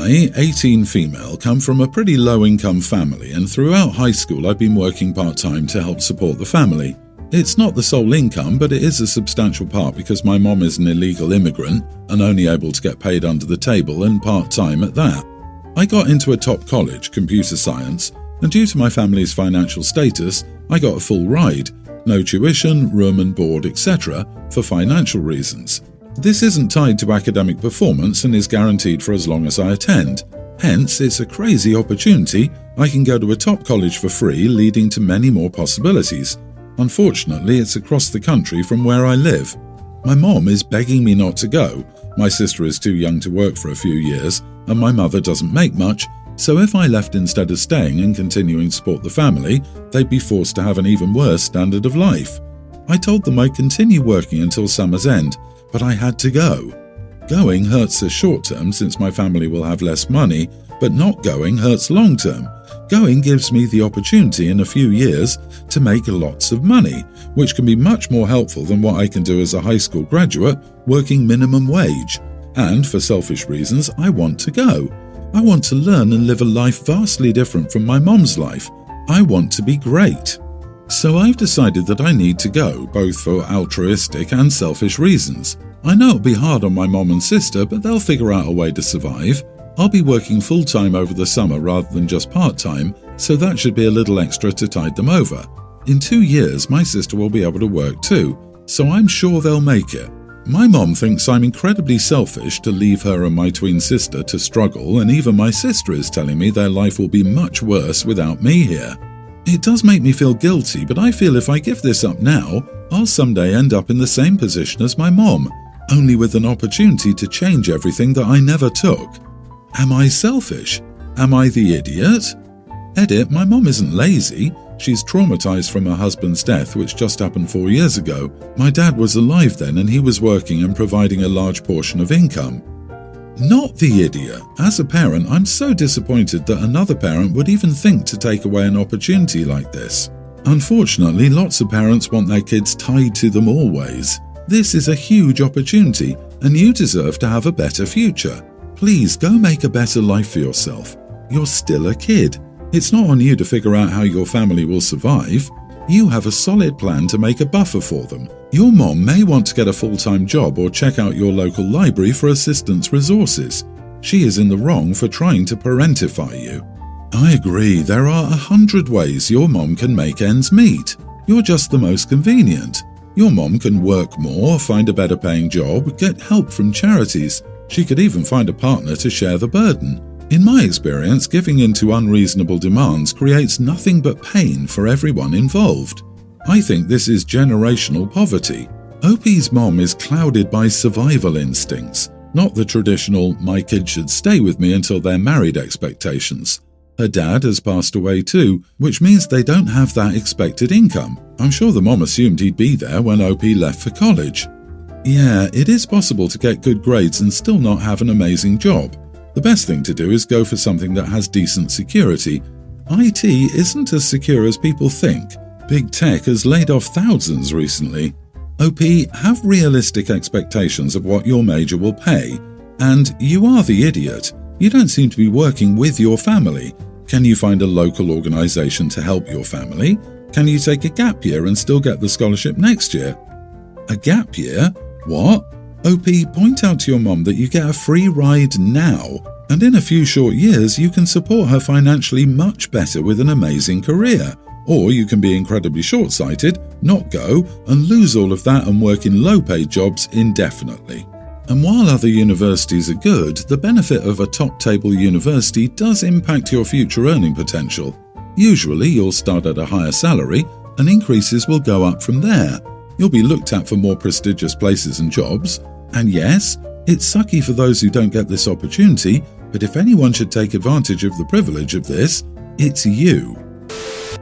I, 18 female, come from a pretty low-income family, and throughout high school I've been working part-time to help support the family. It's not the sole income, but it is a substantial part because my mom is an illegal immigrant and only able to get paid under the table and part-time at that. I got into a top college, computer science, and due to my family's financial status, I got a full ride, no tuition, room and board, etc., for financial reasons. This isn't tied to academic performance and is guaranteed for as long as I attend. Hence, it's a crazy opportunity. I can go to a top college for free, leading to many more possibilities. Unfortunately, it's across the country from where I live. My mom is begging me not to go. My sister is too young to work for a few years, and my mother doesn't make much, so if I left instead of staying and continuing to support the family, they'd be forced to have an even worse standard of life. I told them I'd continue working until summer's end, but I had to go. Going hurts us short term since my family will have less money, but not going hurts long term. Going gives me the opportunity in a few years to make lots of money, which can be much more helpful than what I can do as a high school graduate working minimum wage. And for selfish reasons, I want to go. I want to learn and live a life vastly different from my mom's life. I want to be great. So I've decided that I need to go, both for altruistic and selfish reasons. I know it'll be hard on my mom and sister, but they'll figure out a way to survive. I'll be working full-time over the summer rather than just part-time, so that should be a little extra to tide them over. In 2 years, my sister will be able to work too, so I'm sure they'll make it. My mom thinks I'm incredibly selfish to leave her and my twin sister to struggle, and even my sister is telling me their life will be much worse without me here. It does make me feel guilty, but I feel if I give this up now, I'll someday end up in the same position as my mom, only with an opportunity to change everything that I never took. Am I selfish? Am I the idiot? Edit, my mom isn't lazy. She's traumatized from her husband's death, which just happened 4 years ago. My dad was alive then and he was working and providing a large portion of income. Not the idiot. As a parent, I'm so disappointed that another parent would even think to take away an opportunity like this. Unfortunately, lots of parents want their kids tied to them always. This is a huge opportunity and you deserve to have a better future. Please go make a better life for yourself. You're still a kid. It's not on you to figure out how your family will survive. You have a solid plan to make a buffer for them. Your mom may want to get a full-time job or check out your local library for assistance resources. She is in the wrong for trying to parentify you. I agree, there are 100 ways your mom can make ends meet. You're just the most convenient. Your mom can work more, find a better paying job, get help from charities. She could even find a partner to share the burden. In my experience, giving in to unreasonable demands creates nothing but pain for everyone involved. I think this is generational poverty. OP's mom is clouded by survival instincts, not the traditional "my kid should stay with me until they're married" expectations. Her dad has passed away too, which means they don't have that expected income. I'm sure the mom assumed he'd be there when OP left for college. Yeah, it is possible to get good grades and still not have an amazing job. The best thing to do is go for something that has decent security. IT isn't as secure as people think. Big tech has laid off thousands recently. OP, have realistic expectations of what your major will pay. And you are the idiot. You don't seem to be working with your family. Can you find a local organisation to help your family? Can you take a gap year and still get the scholarship next year? A gap year? What? OP, point out to your mom that you get a free ride now, and in a few short years you can support her financially much better with an amazing career. Or you can be incredibly short-sighted, not go, and lose all of that and work in low-paid jobs indefinitely. And while other universities are good, the benefit of a top-table university does impact your future earning potential. Usually you'll start at a higher salary, and increases will go up from there. You'll be looked at for more prestigious places and jobs. And yes, it's sucky for those who don't get this opportunity, but if anyone should take advantage of the privilege of this, it's you.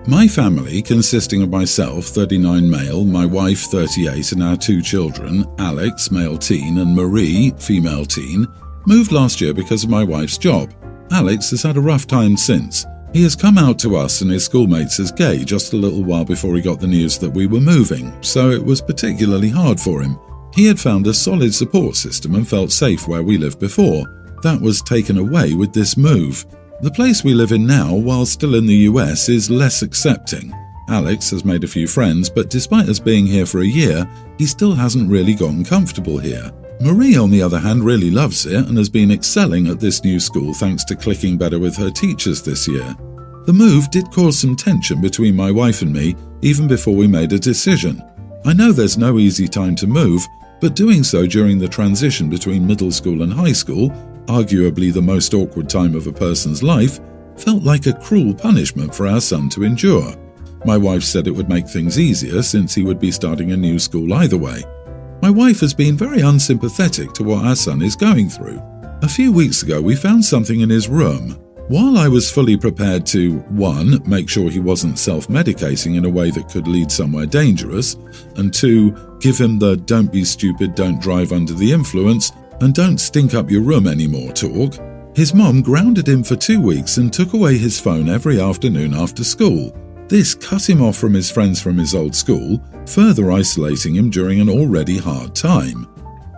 My family, consisting of myself, 39 male, my wife, 38, and our 2 children, Alex, male teen, and Marie, female teen, moved last year because of my wife's job. Alex has had a rough time since. He has come out to us and his schoolmates as gay just a little while before he got the news that we were moving, so it was particularly hard for him. He had found a solid support system and felt safe where we lived before. That was taken away with this move. The place we live in now, while still in the US, is less accepting. Alex has made a few friends, but despite us being here for a year, he still hasn't really gotten comfortable here. Marie, on the other hand, really loves it and has been excelling at this new school thanks to clicking better with her teachers this year. The move did cause some tension between my wife and me, even before we made a decision. I know there's no easy time to move, but doing so during the transition between middle school and high school, arguably the most awkward time of a person's life, felt like a cruel punishment for our son to endure. My wife said it would make things easier since he would be starting a new school either way. My wife has been very unsympathetic to what our son is going through. A few weeks ago, we found something in his room. While I was fully prepared to, 1, make sure he wasn't self-medicating in a way that could lead somewhere dangerous, and 2, give him the don't be stupid, don't drive under the influence, and don't stink up your room anymore talk, his mom grounded him for 2 weeks and took away his phone every afternoon after school. This cut him off from his friends from his old school, further isolating him during an already hard time.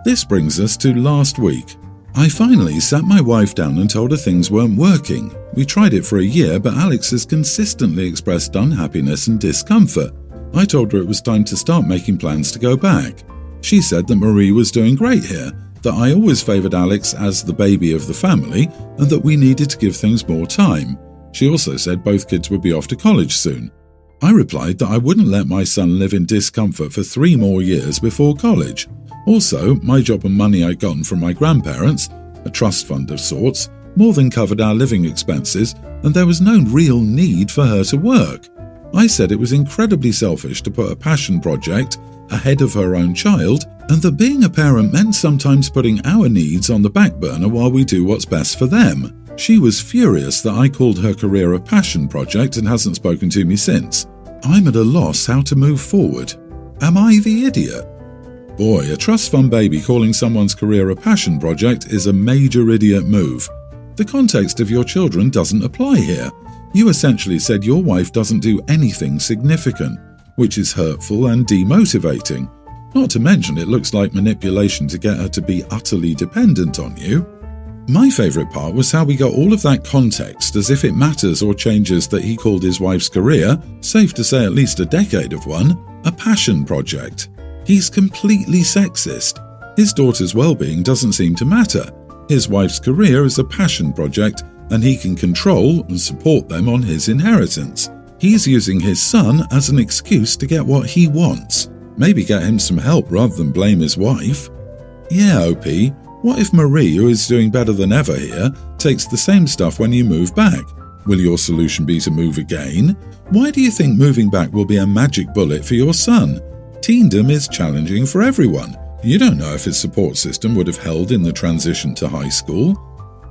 This brings us to last week. I finally sat my wife down and told her things weren't working. We tried it for a year, but Alex has consistently expressed unhappiness and discomfort. I told her it was time to start making plans to go back. She said that Marie was doing great here, that I always favoured Alex as the baby of the family, and that we needed to give things more time. She also said both kids would be off to college soon. I replied that I wouldn't let my son live in discomfort for 3 more years before college. Also, my job and money I'd gotten from my grandparents, a trust fund of sorts, more than covered our living expenses, and there was no real need for her to work. I said it was incredibly selfish to put a passion project ahead of her own child, and that being a parent meant sometimes putting our needs on the back burner while we do what's best for them. She was furious that I called her career a passion project and hasn't spoken to me since. I'm at a loss how to move forward. Am I the idiot? Boy, a trust fund baby calling someone's career a passion project is a major idiot move. The context of your children doesn't apply here. You essentially said your wife doesn't do anything significant, which is hurtful and demotivating. Not to mention it looks like manipulation to get her to be utterly dependent on you. My favourite part was how we got all of that context as if it matters or changes that he called his wife's career, safe to say at least a decade of one, a passion project. He's completely sexist. His daughter's well-being doesn't seem to matter. His wife's career is a passion project and he can control and support them on his inheritance. He's using his son as an excuse to get what he wants. Maybe get him some help rather than blame his wife. Yeah, OP. What if Marie, who is doing better than ever here, takes the same stuff when you move back? Will your solution be to move again? Why do you think moving back will be a magic bullet for your son? Teendom is challenging for everyone. You don't know if his support system would have held in the transition to high school.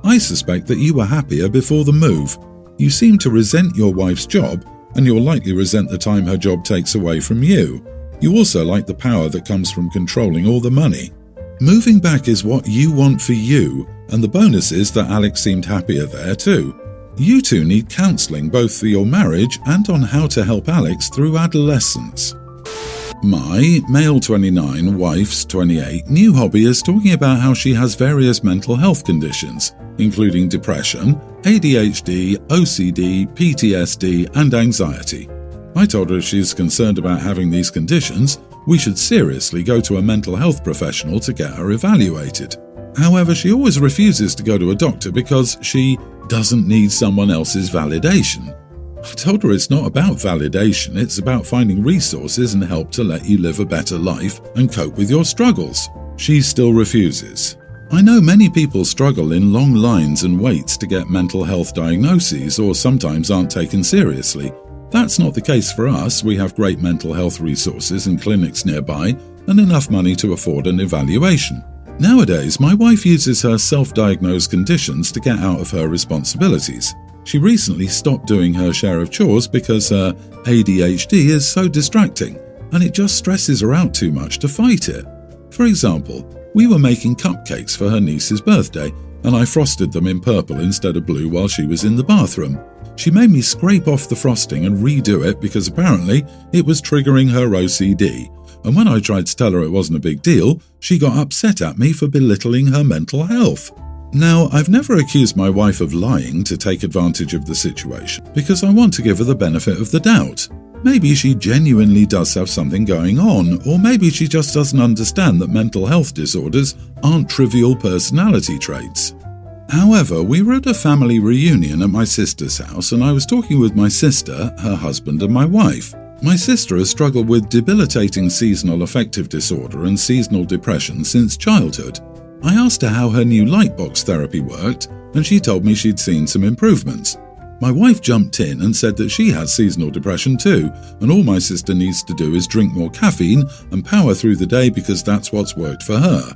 I suspect that you were happier before the move. You seem to resent your wife's job, and you'll likely resent the time her job takes away from you. You also like the power that comes from controlling all the money. Moving back is what you want for you, and the bonus is that Alex seemed happier there too. You two need counselling both for your marriage and on how to help Alex through adolescence. My, male 29, wife's 28, new hobby is talking about how she has various mental health conditions, including depression, ADHD, OCD, PTSD, and anxiety. I told her if she's concerned about having these conditions, we should seriously go to a mental health professional to get her evaluated. However, she always refuses to go to a doctor because she doesn't need someone else's validation. I told her it's not about validation, it's about finding resources and help to let you live a better life and cope with your struggles. She still refuses. I know many people struggle in long lines and waits to get mental health diagnoses or sometimes aren't taken seriously. That's not the case for us. We have great mental health resources and clinics nearby and enough money to afford an evaluation. Nowadays, my wife uses her self-diagnosed conditions to get out of her responsibilities. She recently stopped doing her share of chores because her ADHD is so distracting and it just stresses her out too much to fight it. For example, we were making cupcakes for her niece's birthday and I frosted them in purple instead of blue while she was in the bathroom. She made me scrape off the frosting and redo it because apparently it was triggering her OCD, and when I tried to tell her it wasn't a big deal, she got upset at me for belittling her mental health. Now, I've never accused my wife of lying to take advantage of the situation, because I want to give her the benefit of the doubt. Maybe she genuinely does have something going on, or maybe she just doesn't understand that mental health disorders aren't trivial personality traits. However, we were at a family reunion at my sister's house, and I was talking with my sister, her husband, and my wife. My sister has struggled with debilitating seasonal affective disorder and seasonal depression since childhood. I asked her how her new lightbox therapy worked, and she told me she'd seen some improvements. My wife jumped in and said that she has seasonal depression too, and all my sister needs to do is drink more caffeine and power through the day because that's what's worked for her.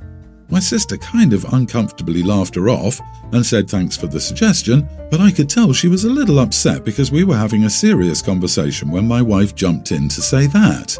My sister kind of uncomfortably laughed her off and said thanks for the suggestion, but I could tell she was a little upset because we were having a serious conversation when my wife jumped in to say that.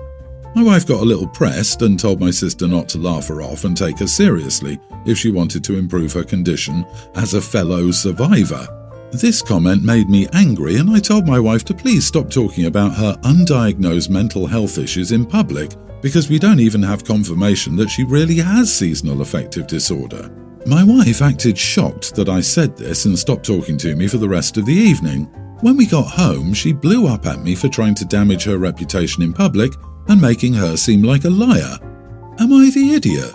My wife got a little pressed and told my sister not to laugh her off and take her seriously if she wanted to improve her condition as a fellow survivor. This comment made me angry, and I told my wife to please stop talking about her undiagnosed mental health issues in public, because we don't even have confirmation that she really has seasonal affective disorder. My wife acted shocked that I said this and stopped talking to me for the rest of the evening. When we got home, she blew up at me for trying to damage her reputation in public and making her seem like a liar. Am I the idiot?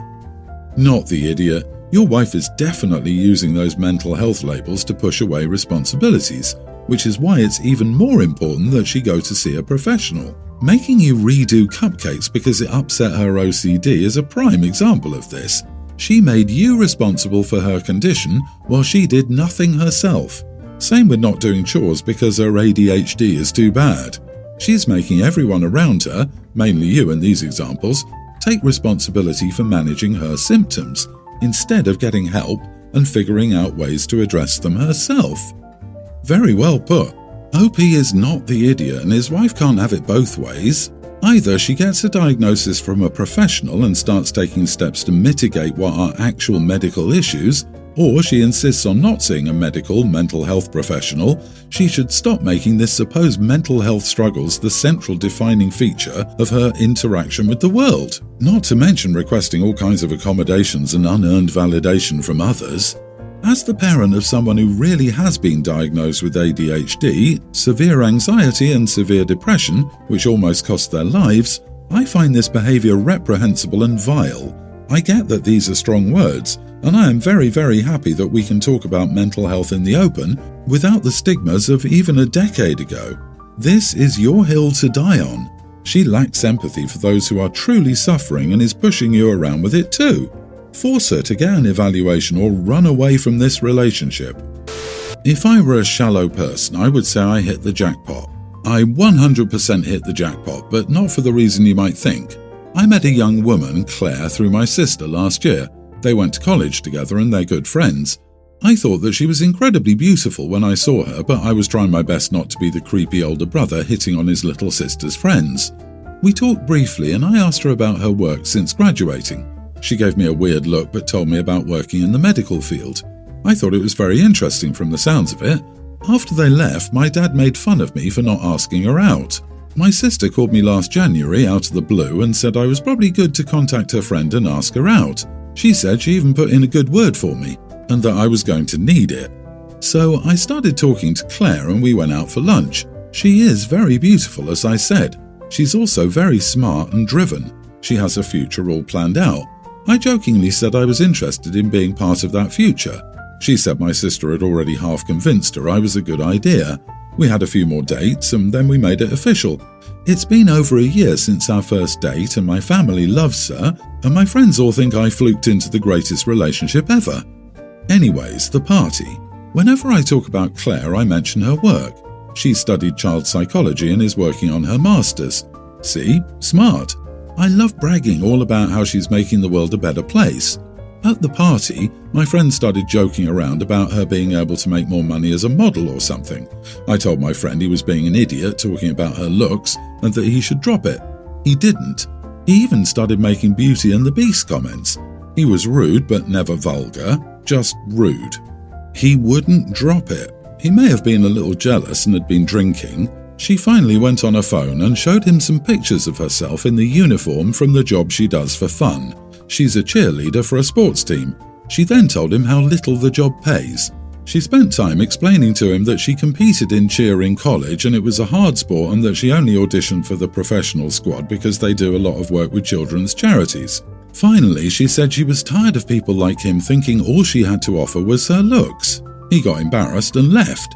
Not the idiot. Your wife is definitely using those mental health labels to push away responsibilities, which is why it's even more important that she go to see a professional. Making you redo cupcakes because it upset her OCD is a prime example of this. She made you responsible for her condition while she did nothing herself. Same with not doing chores because her ADHD is too bad. She's making everyone around her, mainly you in these examples, take responsibility for managing her symptoms, instead of getting help and figuring out ways to address them herself. Very well put. OP is not the idiot and his wife can't have it both ways. Either she gets a diagnosis from a professional and starts taking steps to mitigate what are actual medical issues, or she insists on not seeing a mental health professional. She should stop making this supposed mental health struggles the central defining feature of her interaction with the world, not to mention requesting all kinds of accommodations and unearned validation from others. As the parent of someone who really has been diagnosed with ADHD, severe anxiety and severe depression, which almost cost their lives, I find this behavior reprehensible and vile. I get that these are strong words, and I am very, very happy that we can talk about mental health in the open without the stigmas of even a decade ago. This is your hill to die on. She lacks empathy for those who are truly suffering and is pushing you around with it too. Force her to get an evaluation or run away from this relationship. If I were a shallow person, I would say I hit the jackpot. I 100% hit the jackpot, but not for the reason you might think. I met a young woman, Claire, through my sister last year. They went to college together and they're good friends. I thought that she was incredibly beautiful when I saw her, but I was trying my best not to be the creepy older brother hitting on his little sister's friends. We talked briefly and I asked her about her work since graduating. She gave me a weird look but told me about working in the medical field. I thought it was very interesting from the sounds of it. After they left, my dad made fun of me for not asking her out. My sister called me last January out of the blue and said I was probably good to contact her friend and ask her out. She said she even put in a good word for me, and that I was going to need it. So I started talking to Claire and we went out for lunch. She is very beautiful, as I said. She's also very smart and driven. She has a future all planned out. I jokingly said I was interested in being part of that future. She said my sister had already half convinced her I was a good idea. We had a few more dates and then we made it official. It's been over a year since our first date and my family loves her, and my friends all think I fluked into the greatest relationship ever. Anyways, the party. Whenever I talk about Claire, I mention her work. She studied child psychology and is working on her master's. See? Smart. I love bragging all about how she's making the world a better place. At the party, my friend started joking around about her being able to make more money as a model or something. I told my friend he was being an idiot talking about her looks and that he should drop it. He didn't. He even started making Beauty and the Beast comments. He was rude but never vulgar, just rude. He wouldn't drop it. He may have been a little jealous and had been drinking. She finally went on her phone and showed him some pictures of herself in the uniform from the job she does for fun. She's a cheerleader for a sports team. She then told him how little the job pays. She spent time explaining to him that she competed in cheer in college and it was a hard sport and that she only auditioned for the professional squad because they do a lot of work with children's charities. Finally, she said she was tired of people like him thinking all she had to offer was her looks. He got embarrassed and left.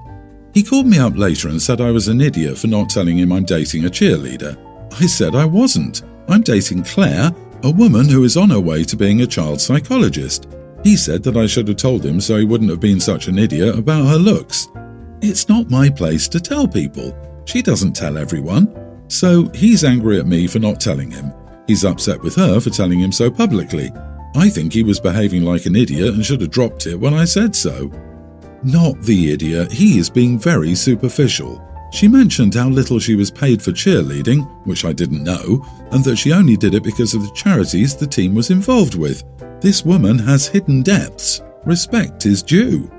He called me up later and said I was an idiot for not telling him I'm dating a cheerleader. I said I wasn't. I'm dating Claire, a woman who is on her way to being a child psychologist. He said that I should have told him so he wouldn't have been such an idiot about her looks. It's not my place to tell people. She doesn't tell everyone. So he's angry at me for not telling him. He's upset with her for telling him so publicly. I think he was behaving like an idiot and should have dropped it when I said so. Not the idiot, he is being very superficial. She mentioned how little she was paid for cheerleading, which I didn't know, and that she only did it because of the charities the team was involved with. This woman has hidden depths. Respect is due.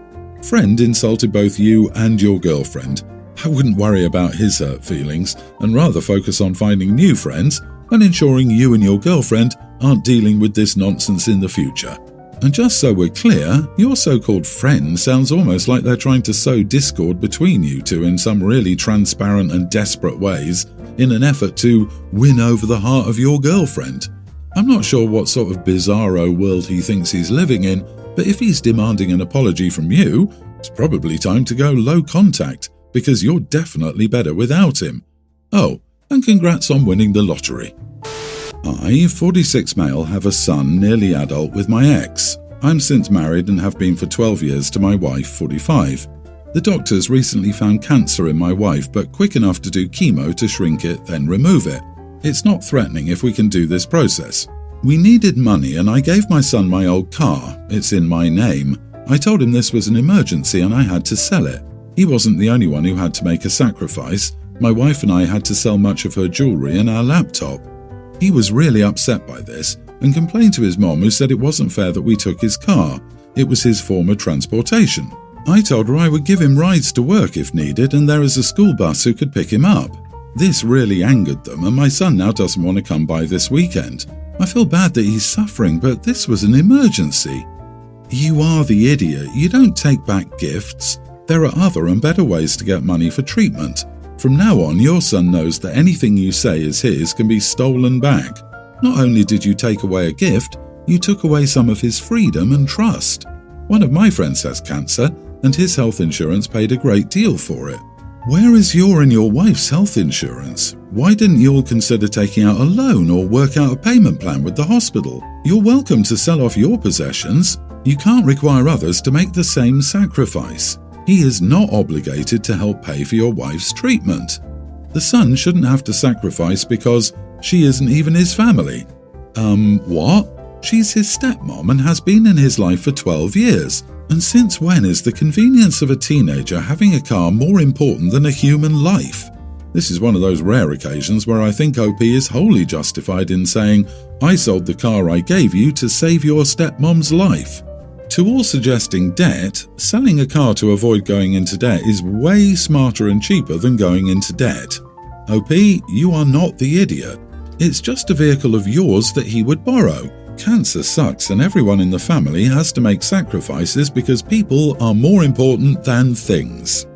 Friend insulted both you and your girlfriend. I wouldn't worry about his hurt feelings and rather focus on finding new friends and ensuring you and your girlfriend aren't dealing with this nonsense in the future. And just so we're clear, your so-called friend sounds almost like they're trying to sow discord between you two in some really transparent and desperate ways in an effort to win over the heart of your girlfriend. I'm not sure what sort of bizarro world he thinks he's living in, but if he's demanding an apology from you, it's probably time to go low contact, because you're definitely better without him. Oh, and congrats on winning the lottery. I, 46 male, have a son, nearly adult, with my ex. I'm since married and have been for 12 years to my wife, 45. The doctors recently found cancer in my wife, but quick enough to do chemo to shrink it, then remove it. It's not threatening if we can do this process. We needed money and I gave my son my old car. It's in my name. I told him this was an emergency and I had to sell it. He wasn't the only one who had to make a sacrifice. My wife and I had to sell much of her jewellery and our laptop. He was really upset by this and complained to his mom, who said it wasn't fair that we took his car. It was his form of transportation. I told her I would give him rides to work if needed and there is a school bus who could pick him up. This really angered them and my son now doesn't want to come by this weekend. I feel bad that he's suffering, but this was an emergency. You are the idiot. You don't take back gifts. There are other and better ways to get money for treatment. From now on, your son knows that anything you say is his can be stolen back. Not only did you take away a gift, you took away some of his freedom and trust. One of my friends has cancer, and his health insurance paid a great deal for it. Where is your and your wife's health insurance? Why didn't you all consider taking out a loan or work out a payment plan with the hospital? You're welcome to sell off your possessions. You can't require others to make the same sacrifice. He is not obligated to help pay for your wife's treatment. The son shouldn't have to sacrifice because she isn't even his family. What? She's his stepmom and has been in his life for 12 years. And since when is the convenience of a teenager having a car more important than a human life? This is one of those rare occasions where I think OP is wholly justified in saying, I sold the car I gave you to save your stepmom's life. To all suggesting debt, selling a car to avoid going into debt is way smarter and cheaper than going into debt. OP, you are not the idiot. It's just a vehicle of yours that he would borrow. Cancer sucks and everyone in the family has to make sacrifices because people are more important than things.